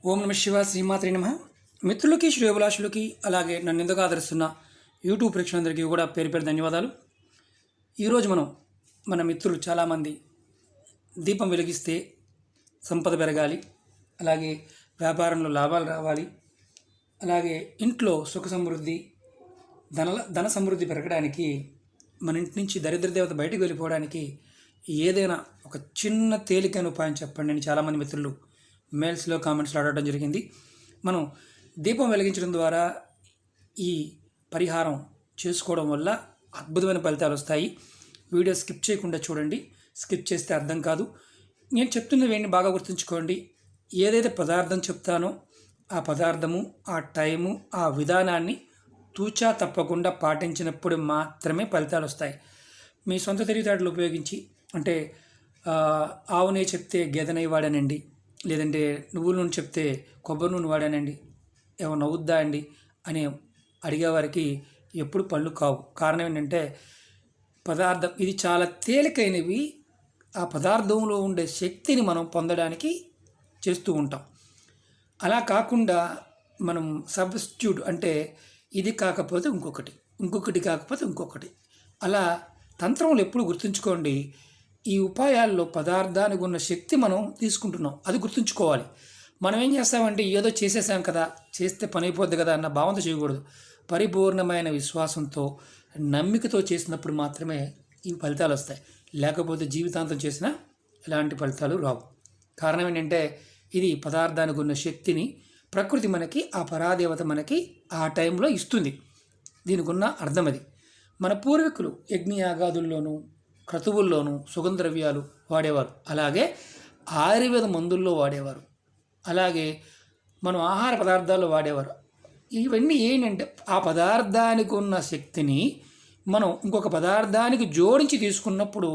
ఓం నమ శివ శ్రీమాత్రే నమ. మిత్రులకి శ్రేయోభిలాషులకి అలాగే నన్ను ఎందుకు ఆదరిస్తున్న యూట్యూబ్ ప్రేక్షకులందరికీ కూడా పేరు పేరు ధన్యవాదాలు. ఈరోజు మన మిత్రులు చాలామంది దీపం వెలిగిస్తే సంపద పెరగాలి, అలాగే వ్యాపారంలో లాభాలు రావాలి, అలాగే ఇంట్లో సుఖ సమృద్ధి ధన సమృద్ధి పెరగడానికి, మన ఇంటి నుంచి దరిద్ర దేవత బయటకు వెళ్ళిపోవడానికి ఏదైనా ఒక చిన్న తేలికైన ఉపాయం చెప్పండి అని చాలామంది మిత్రులు మెయిల్స్లో కామెంట్స్లో అడగడం జరిగింది. మనం దీపం వెలిగించడం ద్వారా ఈ పరిహారం చేసుకోవడం వల్ల అద్భుతమైన ఫలితాలు వస్తాయి. వీడియో స్కిప్ చేయకుండా చూడండి, స్కిప్ చేస్తే అర్థం కాదు. నేను చెప్తున్నవి ఏంటి బాగా గుర్తుంచుకోండి. ఏదైతే పదార్థం చెప్తానో ఆ పదార్థము, ఆ టైము, ఆ విధానాన్ని తూచా తప్పకుండా పాటించినప్పుడు మాత్రమే ఫలితాలు వస్తాయి. మీ సొంత తెలివితేటలు ఉపయోగించి, అంటే ఆవు నెయ్యి చెప్తే గేదె నెయ్యి వాడానండి, లేదంటే నువ్వుల నూనె చెప్తే కొబ్బరి నూనె వాడానండి, ఏమన్నా అవుద్దా అండి అని అడిగేవారికి ఎప్పుడు పళ్ళు కావు. కారణం ఏంటంటే పదార్థం ఇది చాలా తేలికైనవి. ఆ పదార్థంలో ఉండే శక్తిని మనం పొందడానికి చేస్తూ ఉంటాం. అలా కాకుండా మనం సబ్స్టిట్యూట్, అంటే ఇది కాకపోతే ఇంకొకటి, ఇంకొకటి కాకపోతే ఇంకొకటి, అలా తంత్రంలో ఎప్పుడు గుర్తుంచుకోండి. ఈ ఉపాయాల్లో పదార్థానికి ఉన్న శక్తి మనం తీసుకుంటున్నాం, అది గుర్తుంచుకోవాలి. మనం ఏం చేస్తామంటే ఏదో చేసేసాం కదా, చేస్తే పని అయిపోద్ది కదా అన్న భావంతో చేయకూడదు. పరిపూర్ణమైన విశ్వాసంతో, నమ్మికతో చేసినప్పుడు మాత్రమే ఈ ఫలితాలు వస్తాయి. లేకపోతే జీవితాంతం చేసినా ఎలాంటి ఫలితాలు రావు. కారణం ఏంటంటే ఇది పదార్థానికి ఉన్న శక్తిని ప్రకృతి మనకి, ఆ పరాదేవత మనకి ఆ టైంలో ఇస్తుంది. దీనికి ఉన్న అర్థం అది. మన పూర్వీకులు యజ్ఞయాగాదుల్లోనూ క్రతువుల్లోనూ సుగంధ ద్రవ్యాలు వాడేవారు, అలాగే ఆయుర్వేద మందుల్లో వాడేవారు, అలాగే మనం ఆహార పదార్థాల్లో వాడేవారు. ఇవన్నీ ఏంటంటే ఆ పదార్థానికి ఉన్న శక్తిని మనం ఇంకొక పదార్థానికి జోడించి తీసుకున్నప్పుడు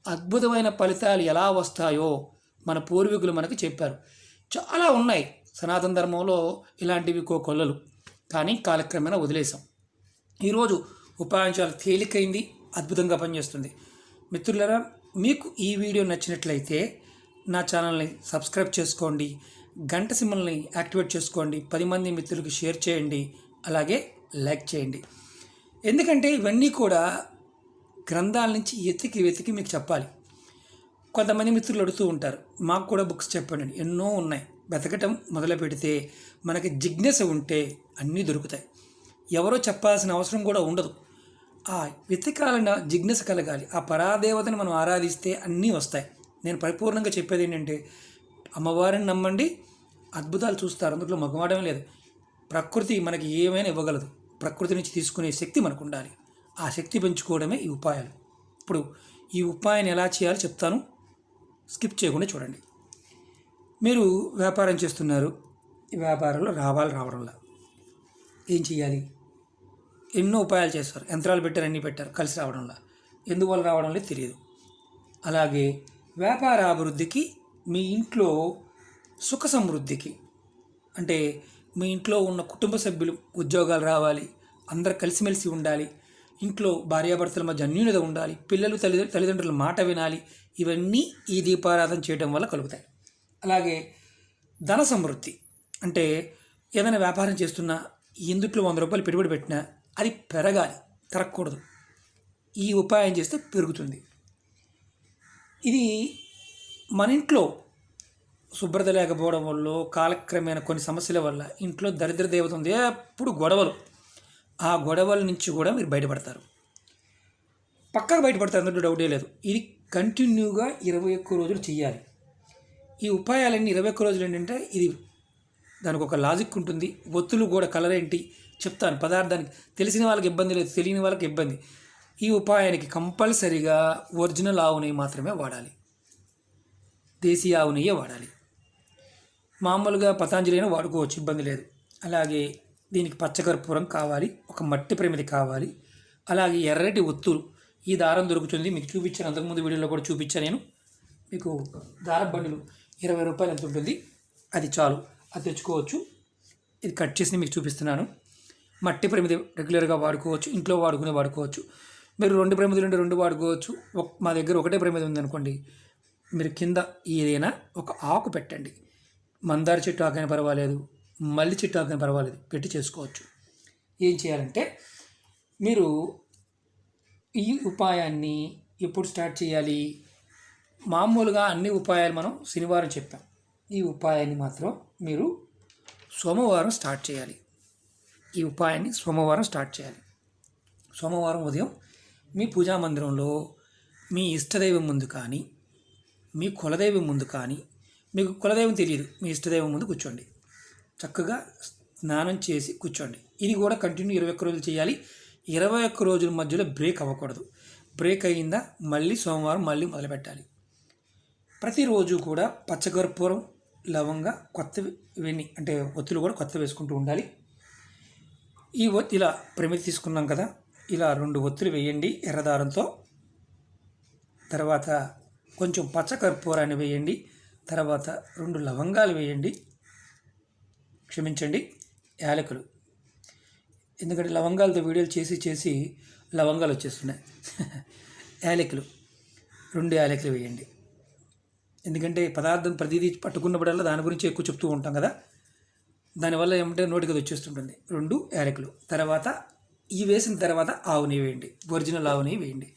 అద్భుతమైన ఫలితాలు ఎలా వస్తాయో మన పూర్వీకులు మనకి చెప్పారు. చాలా ఉన్నాయి సనాతన ధర్మంలో ఇలాంటివి కొల్లలు, కానీ కాలక్రమేణా వదిలేసాం. ఈరోజు ఉపాయం చాలా తేలికైంది, అద్భుతంగా పనిచేస్తుంది. మిత్రులారా, మీకు ఈ వీడియో నచ్చినట్లయితే నా ఛానల్ని సబ్స్క్రైబ్ చేసుకోండి, గంట సింబల్ని యాక్టివేట్ చేసుకోండి, 10 మంది మిత్రులకు షేర్ చేయండి, అలాగే లైక్ చేయండి. ఎందుకంటే ఇవన్నీ కూడా గ్రంథాల నుంచి వెతికి మీకు చెప్పాలి. కొంతమంది మిత్రులు అడుగుతూ ఉంటారు, మాకు కూడా బుక్స్ చెప్పండి. ఎన్నో ఉన్నాయి. వెతకటం మొదలు పెడితే మనకి జిజ్ఞాస ఉంటే అన్నీ దొరుకుతాయి. ఎవరో చెప్పాల్సిన అవసరం కూడా ఉండదు. ఆ వెతకాలన్న జిజ్ఞాస కలగాలి. ఆ పరాదేవతని మనం ఆరాధిస్తే అన్నీ వస్తాయి. నేను పరిపూర్ణంగా చెప్పేది ఏంటంటే అమ్మవారిని నమ్మండి, అద్భుతాలు చూస్తారు. అందులో మగవాడమే లేదు. ప్రకృతి మనకి ఏమైనా ఇవ్వగలదు. ప్రకృతి నుంచి తీసుకునే శక్తి మనకు ఉండాలి. ఆ శక్తి పెంచుకోవడమే ఈ ఉపాయాలు. ఇప్పుడు ఈ ఉపాయాన్ని ఎలా చేయాలో చెప్తాను, స్కిప్ చేయకుండా చూడండి. మీరు వ్యాపారం చేస్తున్నారు, ఈ వ్యాపారంలో రావడంలా ఏం చేయాలి? ఎన్నో ఉపాయాలు చేస్తారు, యంత్రాలు పెట్టారు, అన్నీ పెట్టారు, కలిసి రావడంలా. ఎందువల్ల రావడం లేదు తెలియదు. అలాగే వ్యాపార అభివృద్ధికి, మీ ఇంట్లో సుఖ సమృద్ధికి, అంటే మీ ఇంట్లో ఉన్న కుటుంబ సభ్యులు ఉద్యోగాలు రావాలి, అందరు కలిసిమెలిసి ఉండాలి, ఇంట్లో భార్యాభర్తల మధ్య అన్యోన్యత ఉండాలి, పిల్లలు తల్లిదండ్రుల మాట వినాలి, ఇవన్నీ ఈ దీపారాధన చేయడం వల్ల కలుగుతాయి. అలాగే ధన సమృద్ధి, అంటే ఏదైనా వ్యాపారం చేస్తున్నా ఇందుట్లో 100 రూపాయలు పెట్టుబడి పెట్టినా అది పెరగాలి, తరగకూడదు. ఈ ఉపాయం చేస్తే పెరుగుతుంది. ఇది మన ఇంట్లో శుభ్రత లేకపోవడం వల్ల, కాలక్రమేణా కొన్ని సమస్యల వల్ల ఇంట్లో దరిద్ర దేవత ఉంది, ఎప్పుడు గొడవలు. ఆ గొడవల నుంచి కూడా మీరు బయటపడతారు, పక్కకు బయటపడతారు, అందులో డౌటే లేదు. ఇది కంటిన్యూగా 21 రోజులు చేయాలి. ఈ ఉపాయాలన్నీ 21 రోజులు ఏంటంటే ఇది దానికి ఒక లాజిక్ ఉంటుంది. ఒత్తులు కూడా కలర్ ఏంటి చెప్తాను. పదార్థానికి తెలిసిన వాళ్ళకి ఇబ్బంది లేదు, తెలియని వాళ్ళకి ఇబ్బంది. ఈ ఉపాయానికి కంపల్సరీగా ఒరిజినల్ ఆవు నెయ్యి మాత్రమే వాడాలి, దేశీ ఆవు నెయ్యే వాడాలి. మామూలుగా పతాంజలి అయినా వాడుకోవచ్చు, ఇబ్బంది లేదు. అలాగే దీనికి పచ్చకర్పూరం కావాలి, ఒక మట్టి ప్రమిది కావాలి, అలాగే ఎర్రటి ఒత్తులు. ఈ దారం దొరుకుతుంది, మీకు చూపించాను అంతకుముందు వీడియోలో కూడా చూపించాను నేను. మీకు దారం బండిలు 20 రూపాయలు ఎంత ఉంటుంది, అది చాలు, అది తెచ్చుకోవచ్చు. ఇది కట్ చేసి మీకు చూపిస్తున్నాను. మట్టి ప్రమిది రెగ్యులర్గా వాడుకోవచ్చు, ఇంట్లో వాడుకోవచ్చు. మీరు 2 ప్రమిదలు ఉంటే 2 వాడుకోవచ్చు. మా దగ్గర ఒకటే ప్రమిది ఉందనుకోండి, మీరు కింద ఏదైనా ఒక ఆకు పెట్టండి, మందార చెట్టు ఆకైనా పర్వాలేదు, మల్లి చెట్టు ఆకైనా పర్వాలేదు, పెట్టి చేసుకోవచ్చు. ఏం చేయాలంటే మీరు ఈ ఉపాయాన్ని ఎప్పుడు స్టార్ట్ చేయాలి? మామూలుగా అన్ని ఉపాయాలు మనం శనివారం చెప్పాం. ఈ ఉపాయాన్ని మాత్రం మీరు సోమవారం స్టార్ట్ చేయాలి. ఈ ఉపాయాన్ని సోమవారం స్టార్ట్ చేయాలి. సోమవారం ఉదయం మీ పూజా మందిరంలో మీ ఇష్టదైవం ముందు కానీ, మీ కులదైవం ముందు కానీ, మీకు కులదైవం తెలియదు, మీ ఇష్టదైవం ముందు కూర్చోండి. చక్కగా స్నానం చేసి కూర్చోండి. ఇది కూడా కంటిన్యూ 21 రోజులు చేయాలి. 21 రోజుల మధ్యలో బ్రేక్ అవ్వకూడదు. బ్రేక్ అయ్యిందా మళ్ళీ సోమవారం మళ్ళీ మొదలుపెట్టాలి. ప్రతిరోజు కూడా పచ్చకర్పూరం, లవంగా, కొత్త ఇవన్నీ అంటే ఒత్తులు కూడా కొత్త వేసుకుంటూ ఉండాలి. ఇలా ప్రమిది తీసుకున్నాం కదా, ఇలా 2 ఒత్తులు వేయండి ఎర్రదారంతో. తర్వాత కొంచెం పచ్చకర్పూరాన్ని వేయండి. తర్వాత 2 లవంగాలు వేయండి. క్షమించండి, యాలకులు. ఎందుకంటే లవంగాలతో వీడియోలు చేసి లవంగాలు వచ్చేస్తున్నాయి. యాలకులు 2 యాలకులు వేయండి. ఎందుకంటే పదార్థం ప్రతిదీ పట్టుకున్నప్పుడల్లా దాని గురించి ఎక్కువ చెప్తూ ఉంటాం కదా, దానివల్ల ఏమంటే నోటికి వచ్చేస్తుంటుంది. 2 యాలకులు. తర్వాత ఈ వేసిన తర్వాత ఆవు నెయ్యి వేయండి, ఒరిజినల్ ఆవు నెయ్యి వేయండి.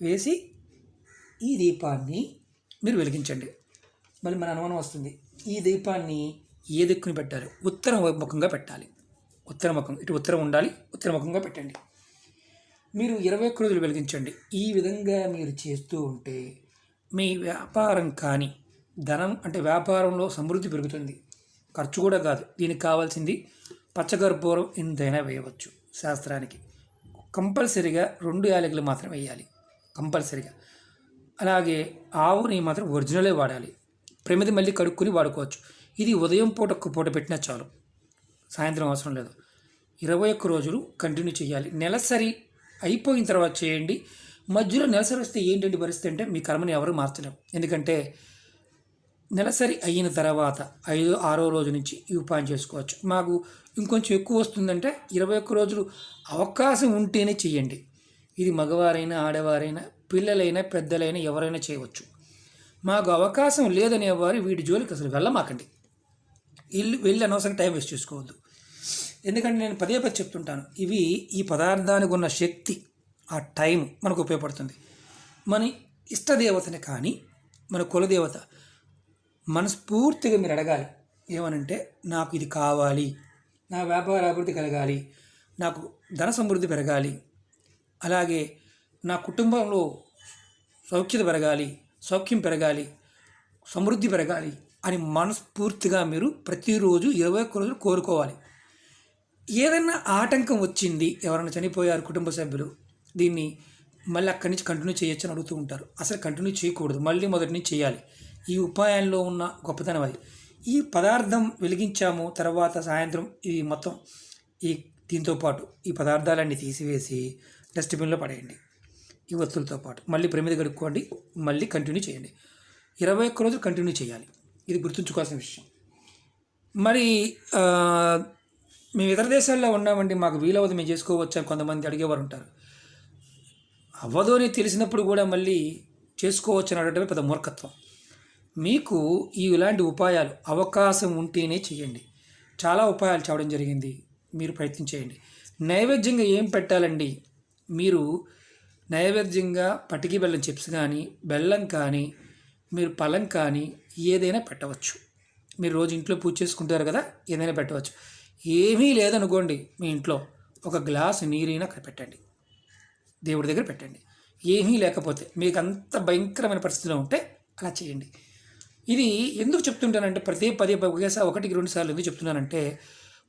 వేసి ఈ దీపాన్ని మీరు వెలిగించండి. మళ్ళీ మన అనుమానం వస్తుంది, ఈ దీపాన్ని ఏ దిక్కుని పెట్టాలి? ఉత్తర ముఖంగా పెట్టాలి. ఉత్తర ముఖం, ఇటు ఉత్తరం ఉండాలి, ఉత్తర ముఖంగా పెట్టండి. మీరు 21 రోజులు వెలిగించండి. ఈ విధంగా మీరు చేస్తూ ఉంటే మీ వ్యాపారం కానీ ధనం అంటే వ్యాపారంలో సమృద్ధి పెరుగుతుంది. ఖర్చు కూడా కాదు. దీనికి కావాల్సింది పచ్చకర్పూరం ఎంతైనా వేయవచ్చు. శాస్త్రానికి కంపల్సరీగా 2 యాలకులు మాత్రం వేయాలి, కంపల్సరీగా. అలాగే ఆవు నెయ్యి మాత్రం ఒరిజినలే వాడాలి. ప్రమిది మళ్ళీ కడుక్కొని వాడుకోవచ్చు. ఇది ఉదయం పూట ఒక్క పూట పెట్టినా చాలు, సాయంత్రం అవసరం లేదు. 21 రోజులు కంటిన్యూ చేయాలి. నెలసరి అయిపోయిన తర్వాత చేయండి. మధ్యలో నెలసరి వస్తే ఏంటంటే పరిస్థితి అంటే మీ కర్మని ఎవరు మార్చలేము. ఎందుకంటే నెలసరి అయిన తర్వాత 5-6వ రోజు నుంచి ఈ ఉపాయం చేసుకోవచ్చు. మాకు ఇంకొంచెం ఎక్కువ వస్తుందంటే 21 రోజులు అవకాశం ఉంటేనే చేయండి. ఇది మగవారైనా ఆడవారైనా పిల్లలైనా పెద్దలైనా ఎవరైనా చేయవచ్చు. మాకు అవకాశం లేదనేవారు వీటి జోలికి అసలు వెళ్ళమాకండి. వెళ్ళి అనవసరంగా టైం వేస్ట్ చేసుకోవద్దు. ఎందుకంటే నేను పదే చెప్తుంటాను, ఇవి ఈ పదార్థానికి ఉన్న శక్తి, ఆ టైం మనకు ఉపయోగపడుతుంది. మన ఇష్టదేవతని కానీ మన కులదేవత మనస్ఫూర్తిగా మీరు అడగాలి. ఏమనంటే నాకు ఇది కావాలి, నా వ్యాపార అభివృద్ధి కలగాలి, నాకు ధన సమృద్ధి పెరగాలి, అలాగే నా కుటుంబంలో సౌఖ్యం పెరగాలి, సమృద్ధి పెరగాలి అని మనస్ఫూర్తిగా మీరు ప్రతిరోజు 21 రోజులు కోరుకోవాలి. ఏదైనా ఆటంకం వచ్చింది, ఎవరైనా చనిపోయారు కుటుంబ సభ్యులు, దీన్ని మళ్ళీ అక్కడి నుంచి కంటిన్యూ చేయొచ్చు అని అడుగుతూ ఉంటారు. అసలు కంటిన్యూ చేయకూడదు, మళ్ళీ మొదటి నుంచి చేయాలి. ఈ ఉపాయంలో ఉన్న గొప్పతనం అది. ఈ పదార్థం వెలిగించాము, తర్వాత సాయంత్రం ఈ మొత్తం దీంతో పాటు ఈ పదార్థాలన్నీ తీసివేసి డస్ట్బిన్లో పడేయండి. ఈ వస్తువులతో పాటు మళ్ళీ ప్రమిద కడుక్కోండి, మళ్ళీ కంటిన్యూ చేయండి. 21 రోజులు కంటిన్యూ చేయాలి. ఇది గుర్తుంచుకోవాల్సిన విషయం. మరి మేము ఇతర దేశాల్లో ఉన్నామండి, మాకు వీలవద్దు, మేము చేసుకోవచ్చు అని కొంతమంది అడిగేవారు ఉంటారు. అవ్వదు అని తెలిసినప్పుడు కూడా మళ్ళీ చేసుకోవచ్చు అని అడగడమే పెద్ద మూర్ఖత్వం. మీకు ఇలాంటి ఉపాయాలు అవకాశం ఉంటేనే చేయండి. చాలా ఉపాయాలు చేయడం జరిగింది, మీరు ప్రయత్నించేయండి. నైవేద్యంగా ఏం పెట్టాలండి? మీరు నైవేద్యంగా పటికి బెల్లం చిప్స్ కానీ, బెల్లం కానీ, మీరు పళ్ళం కానీ ఏదైనా పెట్టవచ్చు. మీరు రోజు ఇంట్లో పూజ చేసుకుంటారు కదా, ఏదైనా పెట్టవచ్చు. ఏమీ లేదనుకోండి, మీ ఇంట్లో ఒక గ్లాసు నీరైనా అక్కడ పెట్టండి, దేవుడి దగ్గర పెట్టండి. ఏమీ లేకపోతే మీకు అంత భయంకరమైన పరిస్థితిలో ఉంటే అలా చేయండి. ఇది ఎందుకు చెప్తుంటానంటే పదే ఒకేసారి 1-2 సార్లు ఎందుకు చెప్తున్నానంటే,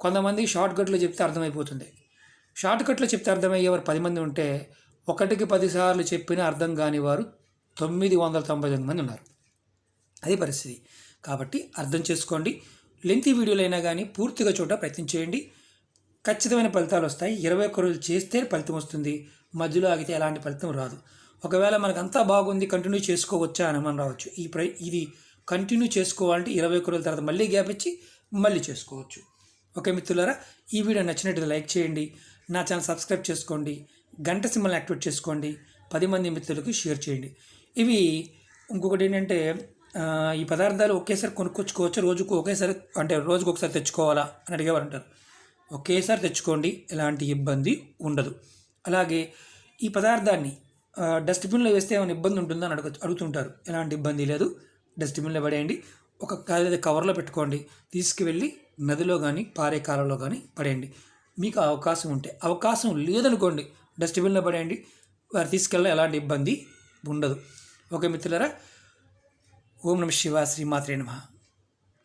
కొంతమంది షార్ట్ కట్లో చెప్తే అర్థమైపోతుంది. షార్ట్ కట్లో చెప్తే అర్థమయ్యేవారు 10 మంది ఉంటే 1కి 10 సార్లు చెప్పినా అర్థం కాని వారు 999 మంది ఉన్నారు. అది పరిస్థితి. కాబట్టి అర్థం చేసుకోండి. లెంతీ వీడియోలు అయినా కానీ పూర్తిగా చూడ ప్రయత్నం చేయండి. ఖచ్చితమైన ఫలితాలు వస్తాయి. 21 రోజులు చేస్తే ఫలితం వస్తుంది. మధ్యలో ఆగితే ఎలాంటి ఫలితం రాదు. ఒకవేళ మనకు అంతా బాగుంది కంటిన్యూ చేసుకోవచ్చా అని మనం రావచ్చు. ఇది కంటిన్యూ చేసుకోవాలంటే 21 రోజుల తర్వాత మళ్ళీ గ్యాప్ ఇచ్చి మళ్ళీ చేసుకోవచ్చు. ఓకే మిత్రులారా, ఈ వీడియో నచ్చినట్టు లైక్ చేయండి, నా ఛానల్ సబ్స్క్రైబ్ చేసుకోండి, గంట సింబల్ని యాక్టివేట్ చేసుకోండి, 10 మంది మిత్రులకు షేర్ చేయండి. ఇంకొకటి ఏంటంటే ఈ పదార్థాలు ఒకేసారి కొనుక్కొచ్చుకోవచ్చు, రోజుకు ఒకేసారి అంటే రోజుకు ఒకసారి తెచ్చుకోవాలా అని అడిగేవారు అంటారు. ఒకేసారి తెచ్చుకోండి, ఎలాంటి ఇబ్బంది ఉండదు. అలాగే ఈ పదార్థాన్ని డస్ట్బిన్లో వేస్తే ఏమైనా ఇబ్బంది ఉంటుందా అని అడుగుతుంటారు. ఎలాంటి ఇబ్బంది లేదు, డస్ట్బిన్లో పడేయండి. ఒక కవర్లో పెట్టుకోండి, తీసుకువెళ్ళి నదిలో కానీ పారే కాలంలో కానీ పడేయండి. మీకు అవకాశం ఉంటే. అవకాశం లేదనుకోండి, డస్ట్బిన్లో పడేయండి, వారు తీసుకెళ్ళ ఎలాంటి ఇబ్బంది ఉండదు. ఓకే మిత్రులారా, ఓం నమః శివాయ, శ్రీమాత్రే నమః.